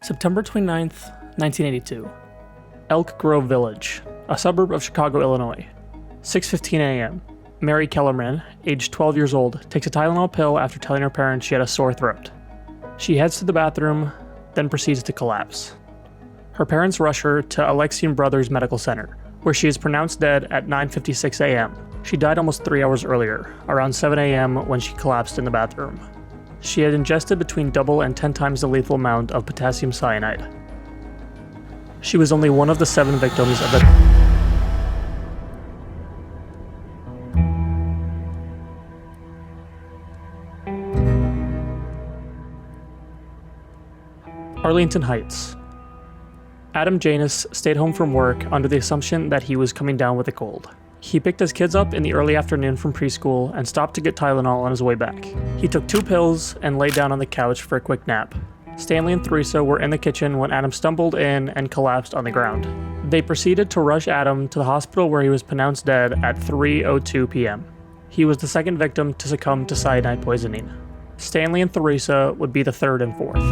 September 29th, 1982. Elk Grove Village, a suburb of Chicago, Illinois. 6:15 a.m. Mary Kellerman, aged 12 years old, takes a Tylenol pill after telling her parents she had a sore throat. She heads to the bathroom, then proceeds to collapse. Her parents rush her to Alexian Brothers Medical Center, where she is pronounced dead at 9:56 a.m. She died almost 3 hours earlier, around 7 a.m. when she collapsed in the bathroom. She had ingested between double and 10 times the lethal amount of potassium cyanide. She was only one of the 7 victims of the Arlington Heights. Adam Janus stayed home from work under the assumption that he was coming down with a cold. He picked his kids up in the early afternoon from preschool and stopped to get Tylenol on his way back. He took 2 pills and lay down on the couch for a quick nap. Stanley and Theresa were in the kitchen when Adam stumbled in and collapsed on the ground. They proceeded to rush Adam to the hospital where he was pronounced dead at 3:02 p.m. He was the second victim to succumb to cyanide poisoning. Stanley and Theresa would be the third and fourth.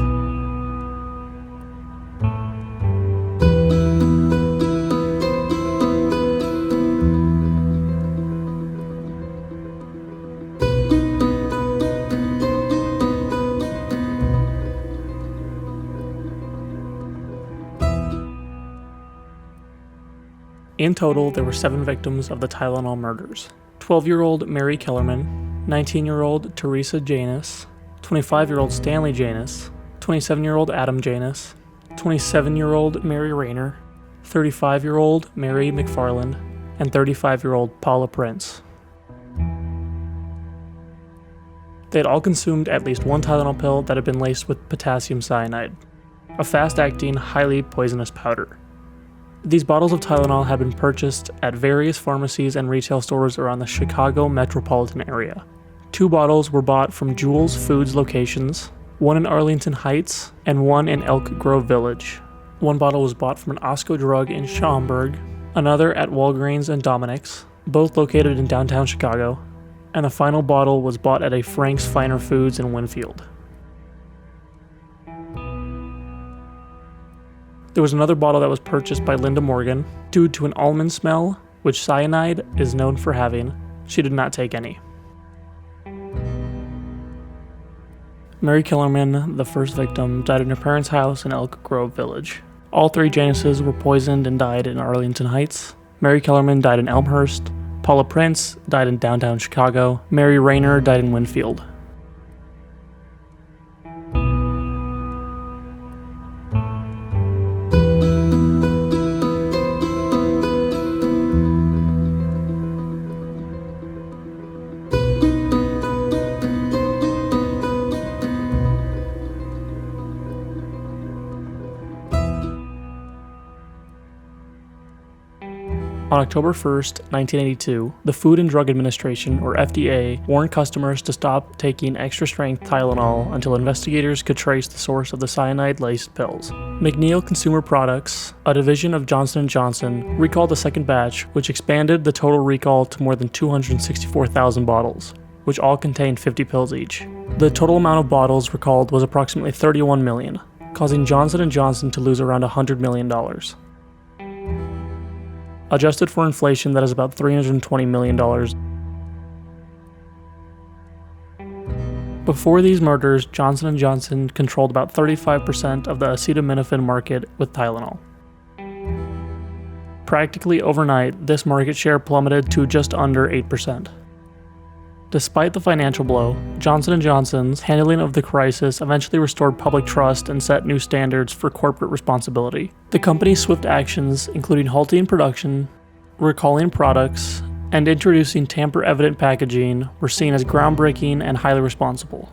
In total, there were 7 victims of the Tylenol murders. 12-year-old Mary Kellerman, 19-year-old Theresa Janus, 25-year-old Stanley Janus, 27-year-old Adam Janus, 27-year-old Mary Rayner, 35-year-old Mary McFarland, and 35-year-old Paula Prince. They had all consumed at least 1 Tylenol pill that had been laced with potassium cyanide, a fast-acting, highly poisonous powder. These bottles of Tylenol had been purchased at various pharmacies and retail stores around the Chicago metropolitan area. 2 bottles were bought from Jules Foods locations, 1 in Arlington Heights, and 1 in Elk Grove Village. 1 bottle was bought from an Osco Drug in Schaumburg, another at Walgreens and Dominic's, both located in downtown Chicago, and the final bottle was bought at a Frank's Finer Foods in Winfield. There was another bottle that was purchased by Linda Morgan. Due to an almond smell, which cyanide is known for having, she did not take any. Mary Kellerman, the first victim, died in her parents' house in Elk Grove Village. All 3 Januses were poisoned and died in Arlington Heights. Mary Kellerman died in Elmhurst. Paula Prince died in downtown Chicago. Mary Rayner died in Winfield. On October 1st, 1982, the Food and Drug Administration, or FDA, warned customers to stop taking extra-strength Tylenol until investigators could trace the source of the cyanide-laced pills. McNeil Consumer Products, a division of Johnson & Johnson, recalled the second batch, which expanded the total recall to more than 264,000 bottles, which all contained 50 pills each. The total amount of bottles recalled was approximately 31 million, causing Johnson & Johnson to lose around $100 million. Adjusted for inflation, that is about $320 million. Before these murders, Johnson & Johnson controlled about 35% of the acetaminophen market with Tylenol. Practically overnight, this market share plummeted to just under 8%. Despite the financial blow, Johnson & Johnson's handling of the crisis eventually restored public trust and set new standards for corporate responsibility. The company's swift actions, including halting production, recalling products, and introducing tamper-evident packaging, were seen as groundbreaking and highly responsible.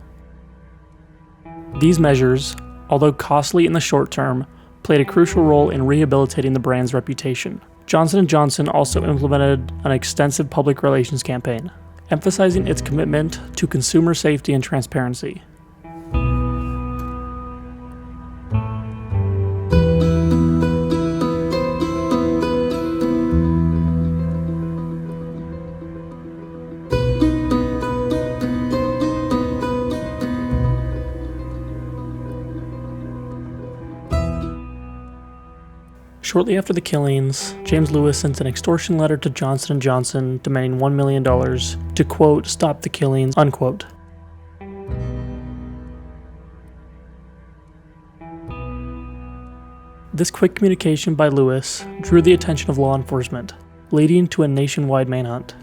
These measures, although costly in the short term, played a crucial role in rehabilitating the brand's reputation. Johnson & Johnson also implemented an extensive public relations campaign, emphasizing its commitment to consumer safety and transparency. Shortly after the killings, James Lewis sent an extortion letter to Johnson & Johnson demanding $1 million to, quote, stop the killings, unquote. This quick communication by Lewis drew the attention of law enforcement, leading to a nationwide manhunt.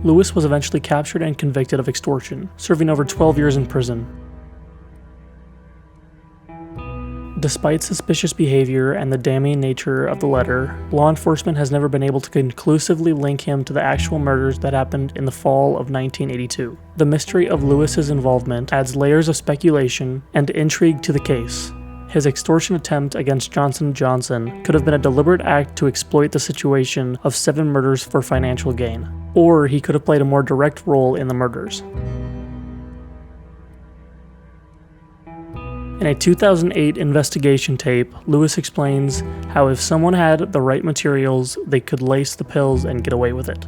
Lewis was eventually captured and convicted of extortion, serving over 12 years in prison. Despite suspicious behavior and the damning nature of the letter, law enforcement has never been able to conclusively link him to the actual murders that happened in the fall of 1982. The mystery of Lewis's involvement adds layers of speculation and intrigue to the case. His extortion attempt against Johnson & Johnson could have been a deliberate act to exploit the situation of 7 murders for financial gain, or he could have played a more direct role in the murders. In a 2008 investigation tape, Lewis explains how if someone had the right materials, they could lace the pills and get away with it.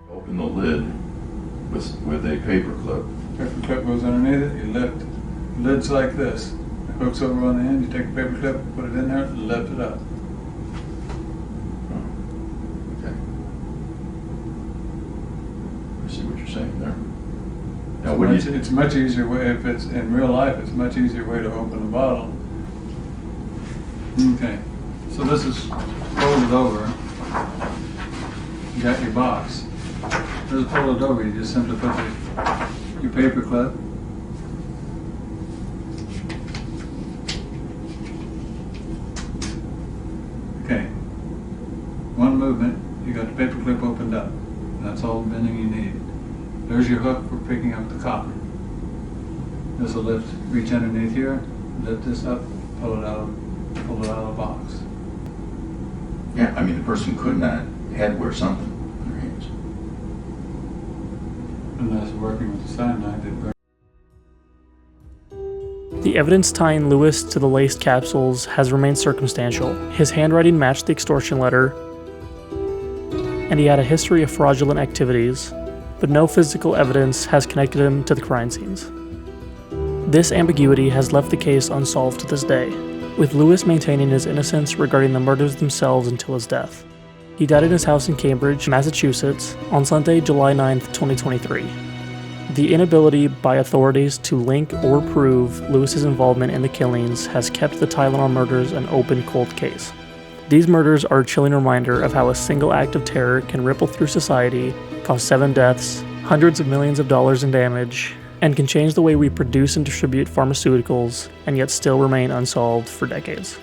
Open the lid with a paper clip. Paper clip goes underneath it, you lift. The lid's like this. It hooks over on the end, you take a paper clip, put it in there, lift it up. Okay. I see what you're saying there. Now, It's a much easier way, if it's in real life, it's a much easier way to open a bottle. Okay, so this is folded over. You got your box. This is folded over, you just simply put your paper clip. Okay, one movement, you got the paper clip opened up. That's all the bending you need. There's your hook for picking up the cotton. This will lift, reach underneath here, lift this up, pull it out of the box. Yeah, I mean, the person could not had wear something in their hands. Unless working with the cyanide did burn. The evidence tying Lewis to the laced capsules has remained circumstantial. His handwriting matched the extortion letter, and he had a history of fraudulent activities, but no physical evidence has connected him to the crime scenes. This ambiguity has left the case unsolved to this day, with Lewis maintaining his innocence regarding the murders themselves until his death. He died in his house in Cambridge, Massachusetts, on Sunday, July 9, 2023. The inability by authorities to link or prove Lewis's involvement in the killings has kept the Tylenol murders an open cold case. These murders are a chilling reminder of how a single act of terror can ripple through society, cause 7 deaths, hundreds of millions of dollars in damage, and can change the way we produce and distribute pharmaceuticals, and yet still remain unsolved for decades.